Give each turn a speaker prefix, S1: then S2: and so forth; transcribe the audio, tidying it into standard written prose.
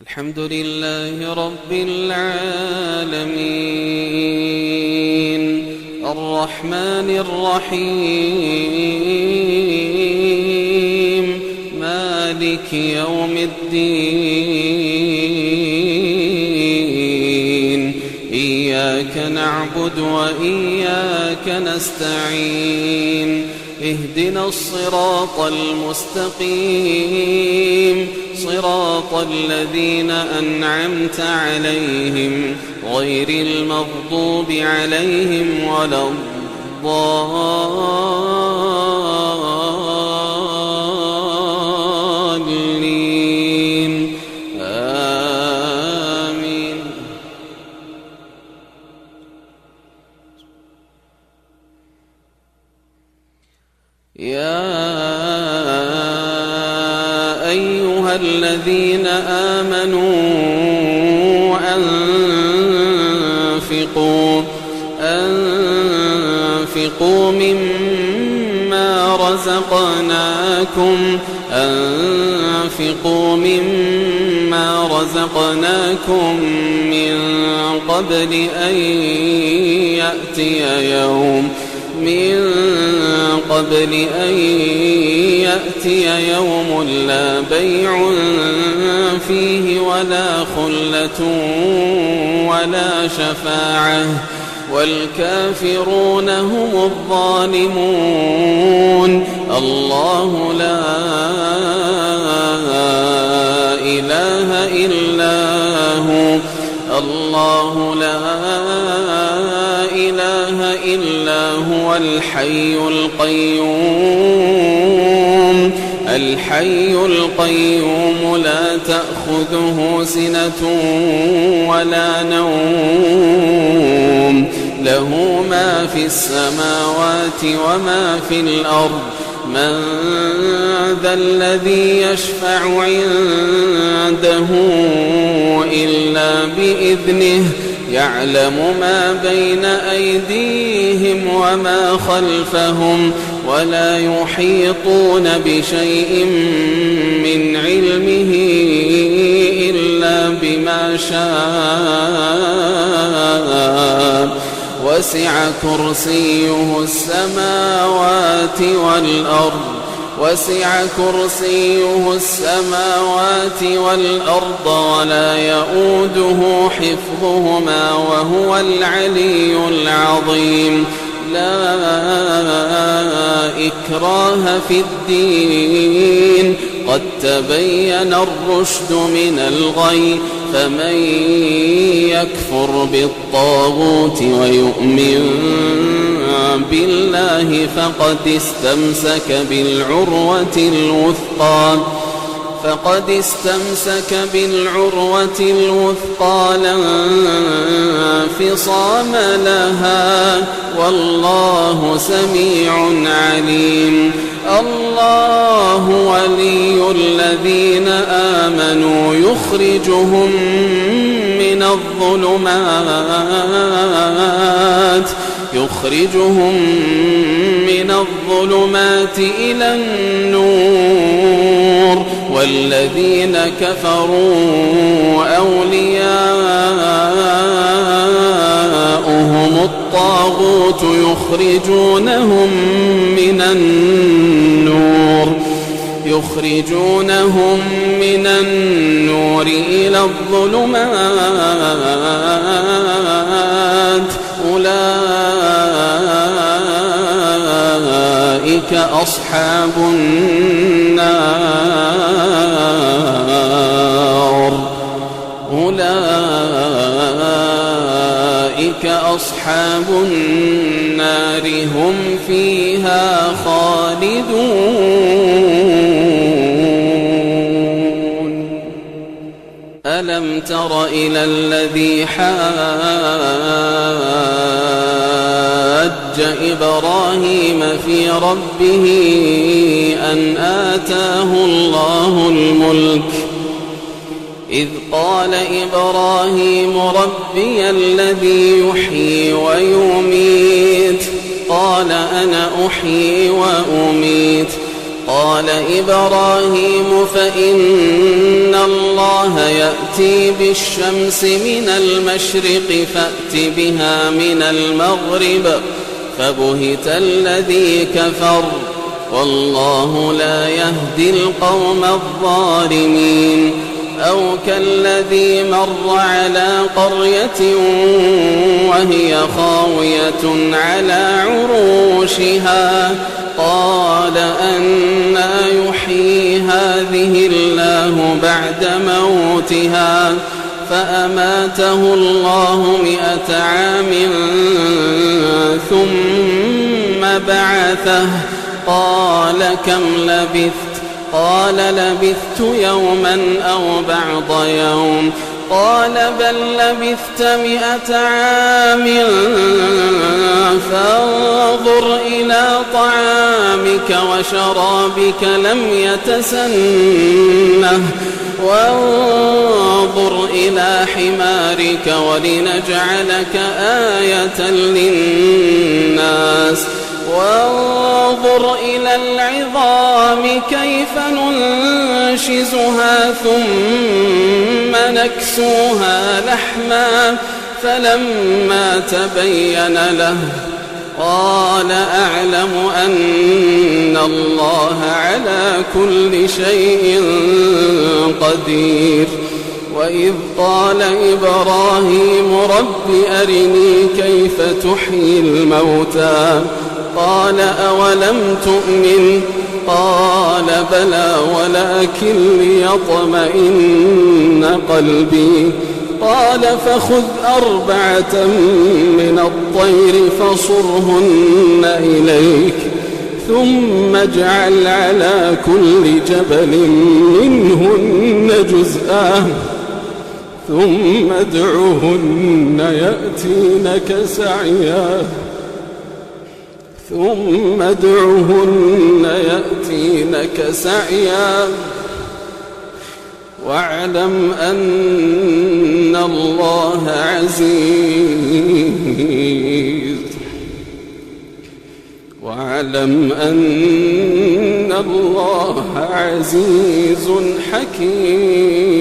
S1: الحمد لله رب العالمين الرحمن الرحيم مالك يوم الدين إياك نعبد وإياك نستعين اهدنا الصراط المستقيم صراط الذين أنعمت عليهم غير المغضوب عليهم ولا الضالين آمين. يا أيها الذين آمنوا أنفقوا مما رزقناكم من قبل أن يأتي يوم لا بيع فيه ولا خلة ولا شفاعة والكافرون هم الظالمون. الله لا إله إلا هو الحي القيوم لا تأخذه سنة ولا نوم له ما في السماوات وما في الأرض من ذا الذي يشفع عنده إلا بإذنه يعلم ما بين أيديهم وما خلفهم ولا يحيطون بشيء من علمه إلا بما شاء وسع كرسيه السماوات والأرض ولا يؤوده حفظهما وهو العلي العظيم. لا إكراه في الدين قد تبين الرشد من الغي فمن يكفر بالطاغوت ويؤمن بالله فقد استمسك بالعروة الوثقى لا انفصام لها والله سميع عليم. الله ولي الذين آمنوا يخرجهم من الظلمات إلى النور والذين كفروا أولياؤهم الطاغوت يخرجونهم من النور إلى الظلمات أولئك أصحاب النار هم فيها خالدون. ألم تر إلى الذي حاج إبراهيم في ربه أن آتاه الله الملك إذ قال إبراهيم ربي الذي يحيي ويميت قال أنا أحيي وأميت قال إبراهيم فإن الله يأتي بالشمس من المشرق فأت بها من المغرب فبهت الذي كفر والله لا يهدي القوم الظالمين أو كالذي مر على قرية وهي خاوية على عروشها قال أنى يحيي هذه الله بعد موتها فأماته الله 100 عام ثم بعثه قال كم لبثت قال لبثت يوما أو بعض يوم قال بل لبثت 100 عام فانظر إلى طعامك وشرابك لم يتسنه وانظر إلى حمارك ولنجعلك آية للناس وانظر إلى العظام كيف ننشزها ثم نكسوها لحما فلما تبين له قال أعلم أن الله على كل شيء قدير وإذ قال إبراهيم رب أرني كيف تحيي الموتى قال أولم تؤمن قال بلى ولكن ليطمئن قلبي قال فخذ 4 من الطير فصرهن إليك ثم اجعل على كل جبل منهن جزءا ثم ادعهن يأتينك سعيا واعلم أن الله عزيز حكيم